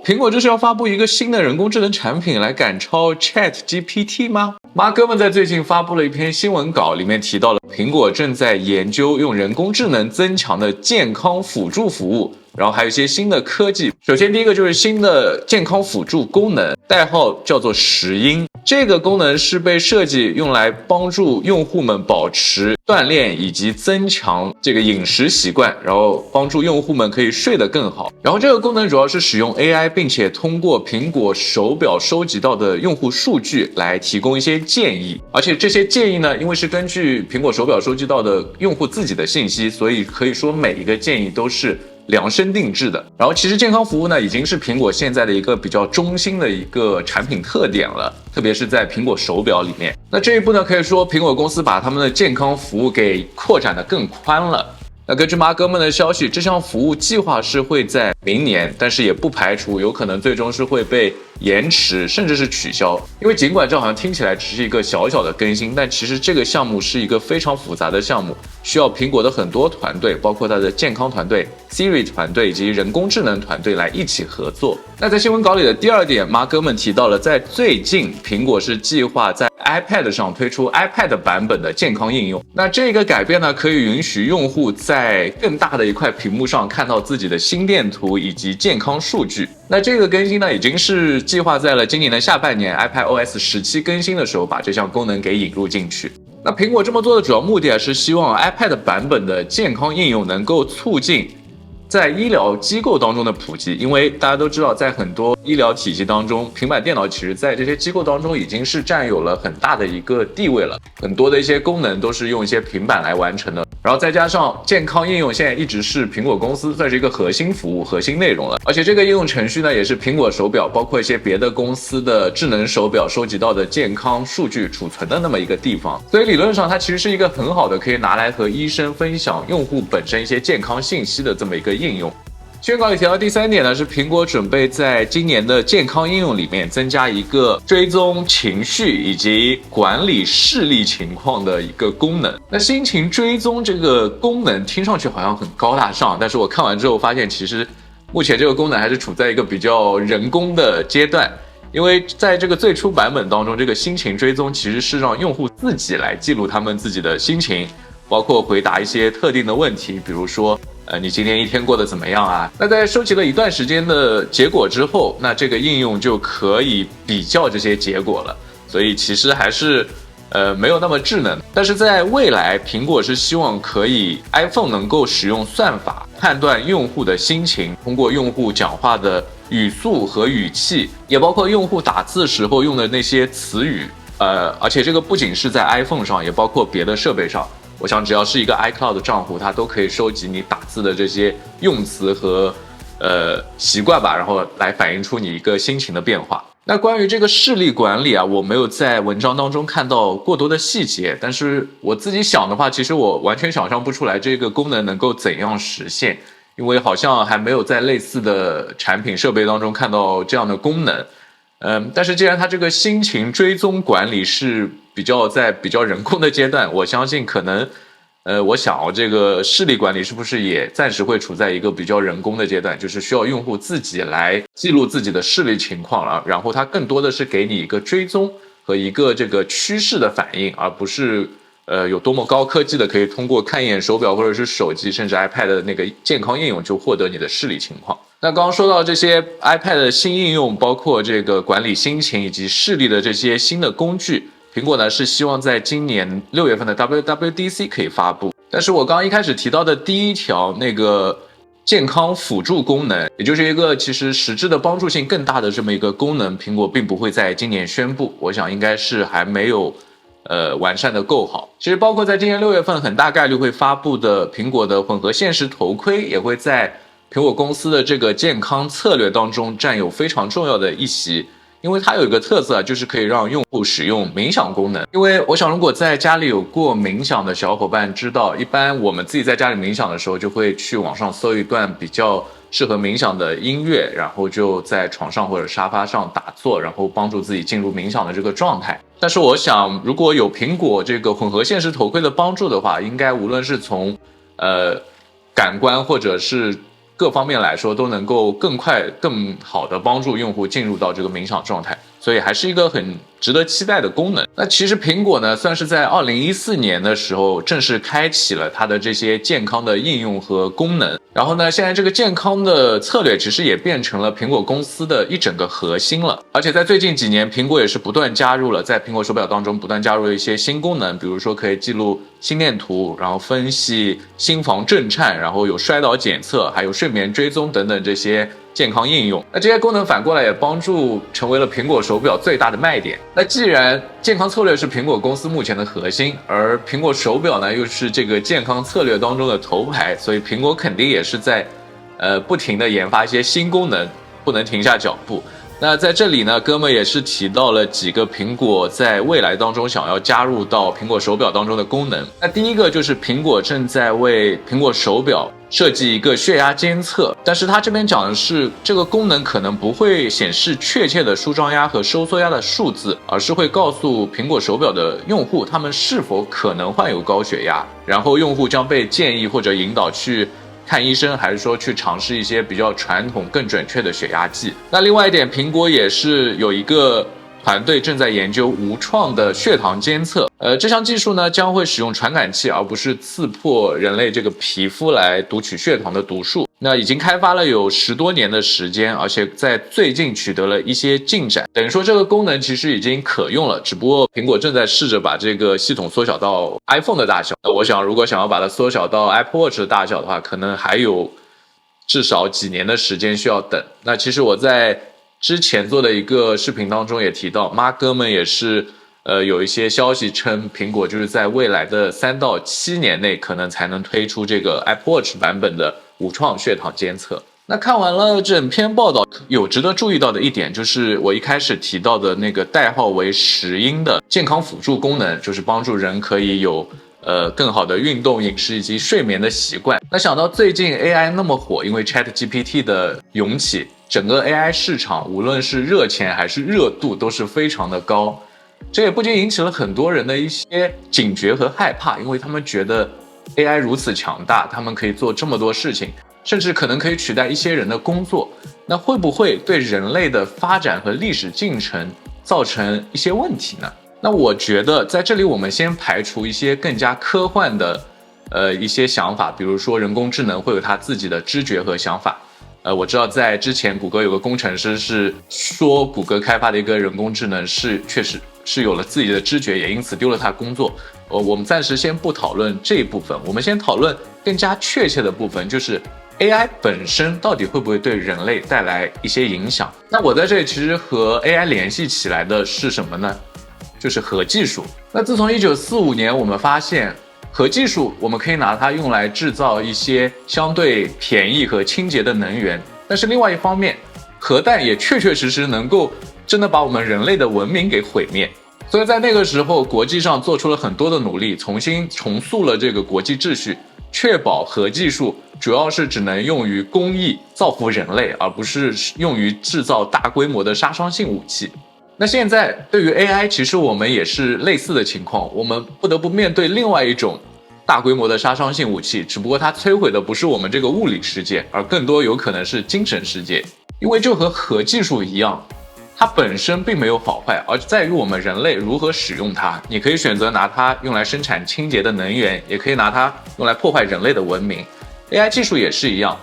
苹果这是要发布一个新的人工智能产品来赶超 ChatGPT 吗？马哥们在最近发布了一篇新闻稿，里面提到了苹果正在研究用人工智能增强的健康辅助服务，然后还有一些新的科技。首先第一个就是新的健康辅助功能，代号叫做石英。这个功能是被设计用来帮助用户们保持锻炼以及增强这个饮食习惯，然后帮助用户们可以睡得更好。然后这个功能主要是使用 AI， 并且通过苹果手表收集到的用户数据来提供一些建议。而且这些建议呢，因为是根据苹果手表收集到的用户自己的信息，所以可以说每一个建议都是量身定制的。然后其实健康服务呢，已经是苹果现在的一个比较中心的一个产品特点了，特别是在苹果手表里面。那这一步呢，可以说苹果公司把他们的健康服务给扩展得更宽了。那根据马哥们的消息，这项服务计划是会在明年，但是也不排除有可能最终是会被延迟，甚至是取消。因为尽管这好像听起来只是一个小小的更新，但其实这个项目是一个非常复杂的项目，需要苹果的很多团队，包括它的健康团队、Siri 团队以及人工智能团队来一起合作。那在新闻稿里的第二点，马哥们提到了，在最近苹果是计划在 iPad 上推出 iPad 版本的健康应用。那这个改变呢，可以允许用户在更大的一块屏幕上看到自己的心电图以及健康数据。那这个更新呢，已经是计划在了今年的下半年 iPadOS 17更新的时候把这项功能给引入进去。那苹果这么做的主要目的是希望 iPad 版本的健康应用能够促进在医疗机构当中的普及。因为大家都知道，在很多医疗体系当中，平板电脑其实在这些机构当中已经是占有了很大的一个地位了，很多的一些功能都是用一些平板来完成的。然后再加上健康应用现在一直是苹果公司算是一个核心服务、核心内容了，而且这个应用程序呢，也是苹果手表包括一些别的公司的智能手表收集到的健康数据储存的那么一个地方。所以理论上它其实是一个很好的可以拿来和医生分享用户本身一些健康信息的这么一个应用。新闻稿里提到第三点呢，是苹果准备在今年的健康应用里面增加一个追踪情绪以及管理视力情况的一个功能。那心情追踪这个功能听上去好像很高大上，但是我看完之后发现，其实目前这个功能还是处在一个比较人工的阶段。因为在这个最初版本当中，这个心情追踪其实是让用户自己来记录他们自己的心情，包括回答一些特定的问题，比如说你今天一天过得怎么样啊？那在收集了一段时间的结果之后，那这个应用就可以比较这些结果了。所以其实还是没有那么智能。但是在未来，苹果是希望可以 iPhone 能够使用算法判断用户的心情，通过用户讲话的语速和语气，也包括用户打字时候用的那些词语。而且这个不仅是在 iPhone 上，也包括别的设备上。我想只要是一个 iCloud 账户，它都可以收集你打字的这些用词和习惯吧，然后来反映出你一个心情的变化。那关于这个视力管理啊，我没有在文章当中看到过多的细节，但是我自己想的话，其实我完全想象不出来这个功能能够怎样实现，因为好像还没有在类似的产品设备当中看到这样的功能。但是既然它这个心情追踪管理是在比较人工的阶段，我相信可能我想这个视力管理是不是也暂时会处在一个比较人工的阶段，就是需要用户自己来记录自己的视力情况了，然后它更多的是给你一个追踪和一个这个趋势的反应，而不是有多么高科技的可以通过看一眼手表或者是手机甚至 iPad 的那个健康应用就获得你的视力情况。那刚刚说到这些 iPad 的新应用，包括这个管理心情以及视力的这些新的工具，苹果呢是希望在今年6月份的 WWDC 可以发布。但是我刚刚一开始提到的第一条那个健康辅助功能，也就是一个其实实质的帮助性更大的这么一个功能，苹果并不会在今年宣布，我想应该是还没有完善的够好。其实包括在今年6月份很大概率会发布的苹果的混合现实头盔，也会在苹果公司的这个健康策略当中占有非常重要的一席。因为它有一个特色，就是可以让用户使用冥想功能。因为我想如果在家里有过冥想的小伙伴知道，一般我们自己在家里冥想的时候，就会去网上搜一段比较适合冥想的音乐，然后就在床上或者沙发上打坐，然后帮助自己进入冥想的这个状态。但是我想如果有苹果这个混合现实头盔的帮助的话，应该无论是从感官或者是各方面来说都能够更快、更好的帮助用户进入到这个冥想状态，所以还是一个很值得期待的功能。那其实苹果呢，算是在2014年的时候正式开启了它的这些健康的应用和功能。然后呢，现在这个健康的策略其实也变成了苹果公司的一整个核心了。而且在最近几年，苹果也是不断加入了，在苹果手表当中不断加入了一些新功能，比如说可以记录心电图，然后分析心房震颤，然后有摔倒检测，还有睡眠追踪等等这些健康应用。那这些功能反过来也帮助成为了苹果手表最大的卖点。那既然健康策略是苹果公司目前的核心，而苹果手表呢又是这个健康策略当中的头牌，所以苹果肯定也是在不停的研发一些新功能，不能停下脚步。那在这里呢，哥们也是提到了几个苹果在未来当中想要加入到苹果手表当中的功能。那第一个就是苹果正在为苹果手表设计一个血压监测，但是它这边讲的是这个功能可能不会显示确切的舒张压和收缩压的数字，而是会告诉苹果手表的用户他们是否可能患有高血压，然后用户将被建议或者引导去看医生，还是说去尝试一些比较传统更准确的血压计。那另外一点，苹果也是有一个团队正在研究无创的血糖监测，这项技术呢将会使用传感器，而不是刺破人类这个皮肤来读取血糖的读数。那已经开发了有10多年的时间，而且在最近取得了一些进展，等于说这个功能其实已经可用了，只不过苹果正在试着把这个系统缩小到 iPhone 的大小。那我想如果想要把它缩小到 Apple Watch 的大小的话，可能还有至少几年的时间需要等。那其实我在之前做的一个视频当中也提到，马哥们也是有一些消息称苹果就是在未来的3到7年内可能才能推出这个 Apple Watch 版本的无创血糖监测。那看完了整篇报道，有值得注意到的一点就是我一开始提到的那个代号为10音的健康辅助功能，就是帮助人可以有更好的运动、饮食以及睡眠的习惯。那想到最近 AI 那么火，因为 ChatGPT 的涌起，整个 AI 市场无论是热钱还是热度都是非常的高，这也不禁引起了很多人的一些警觉和害怕，因为他们觉得 AI 如此强大，他们可以做这么多事情，甚至可能可以取代一些人的工作，那会不会对人类的发展和历史进程造成一些问题呢？那我觉得在这里我们先排除一些更加科幻的一些想法，比如说人工智能会有它自己的知觉和想法。我知道在之前谷歌有个工程师是说谷歌开发的一个人工智能确实是有了自己的知觉，也因此丢了他工作。我们暂时先不讨论这一部分，我们先讨论更加确切的部分，就是 AI 本身到底会不会对人类带来一些影响。那我在这里其实和 AI 联系起来的是什么呢？就是核技术。那自从1945年我们发现核技术我们可以拿它用来制造一些相对便宜和清洁的能源，但是另外一方面，核弹也确确实实能够真的把我们人类的文明给毁灭。所以在那个时候，国际上做出了很多的努力，重新重塑了这个国际秩序，确保核技术主要是只能用于公益造福人类，而不是用于制造大规模的杀伤性武器。那现在对于 AI， 其实我们也是类似的情况，我们不得不面对另外一种大规模的杀伤性武器，只不过它摧毁的不是我们这个物理世界，而更多有可能是精神世界。因为就和核技术一样，它本身并没有好坏，而在于我们人类如何使用它。你可以选择拿它用来生产清洁的能源，也可以拿它用来破坏人类的文明。AI 技术也是一样，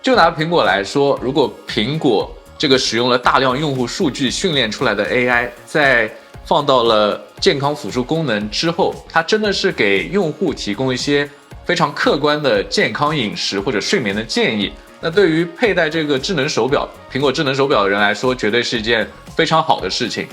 就拿苹果来说，如果苹果这个使用了大量用户数据训练出来的 AI， 在放到了健康辅助功能之后，它真的是给用户提供一些非常客观的健康饮食或者睡眠的建议。那对于佩戴这个智能手表，苹果智能手表的人来说，绝对是一件非常好的事情。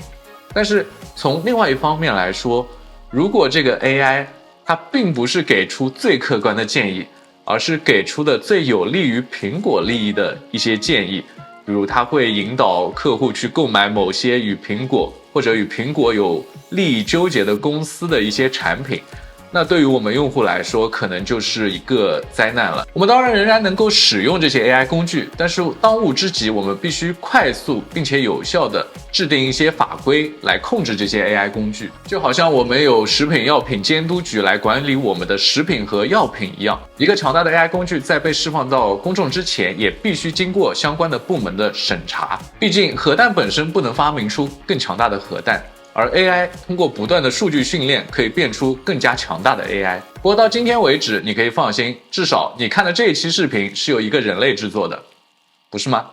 但是从另外一方面来说，如果这个 AI 它并不是给出最客观的建议，而是给出的最有利于苹果利益的一些建议，比如它会引导客户去购买某些与苹果或者与苹果有利益纠结的公司的一些产品，那对于我们用户来说，可能就是一个灾难了。我们当然仍然能够使用这些 AI 工具，但是当务之急，我们必须快速并且有效地制定一些法规来控制这些 AI 工具，就好像我们有食品药品监督局来管理我们的食品和药品一样。一个强大的 AI 工具在被释放到公众之前，也必须经过相关的部门的审查。毕竟核弹本身不能发明出更强大的核弹，而 AI 通过不断的数据训练，可以变出更加强大的 AI。不过到今天为止，你可以放心，至少你看的这一期视频是由一个人类制作的，不是吗？